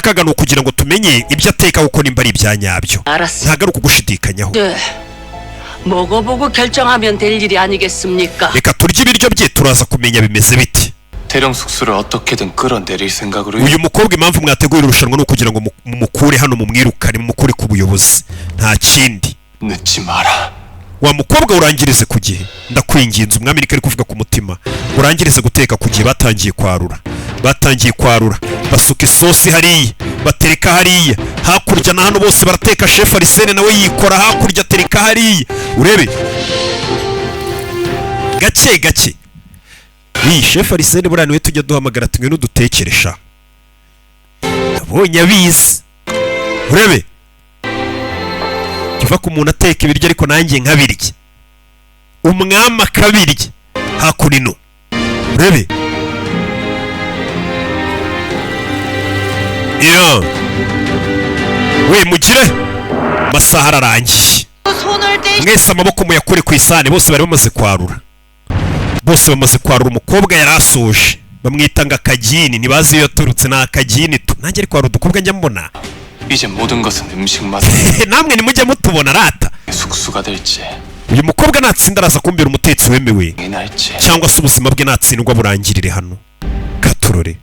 kagano kugira ngo tumenye ibyo ateka uko nimba ari ibyanyabyo ntago ari ukugushidikanyaho 먹어보고 결정하면 될 일이 아니겠습니까? reka turye ibiryo bye turaza kumenya bimeze biti 대령 숙소를 어떻게든 끌어내릴 생각으로 uyu mukobwa impamvu mwateguye irushanwa ni ukugira ngo mumukure hano mumwirukane mumukure ku buyobozi nta kindi 늦지 마라 wa mukobwa urangirize ku gihe ndakwinginze umwami niko ari kuvuga ku mutima urangirize guteka ku gihe batangiye kwarura basuka isosi hariya batereka hariya hakurya na hano bose barateka chef Arsene nawe yikora hakurya atereka hariya urebe gake iyi chef Arsene buriya niwe tujya duhamagara tumwe n'udutekeresha abonye abizi urebe kiva ku muntu ateka ibiryo ariko nanjye nkabirya umwami akabirya hakurino urebe iyo we mugire masaha ararangiye mwese amaboko muyakure ku isahani bose bari bamaze kwarura umukobwa yarasoje bamwita ngo akagini ntibazi iyo yaturutse ni akagini tu nanjye ariko hari udukobwa njya mbona 이제 모든 것은 음식 맛 namwe nimujya mutubona rata 숙수가 될지 uyu mukobwa natsinda araza kumbera umutetsi wemewe 날지 cyangwa se ubuzima bwe natsindwa burangirire hano katurore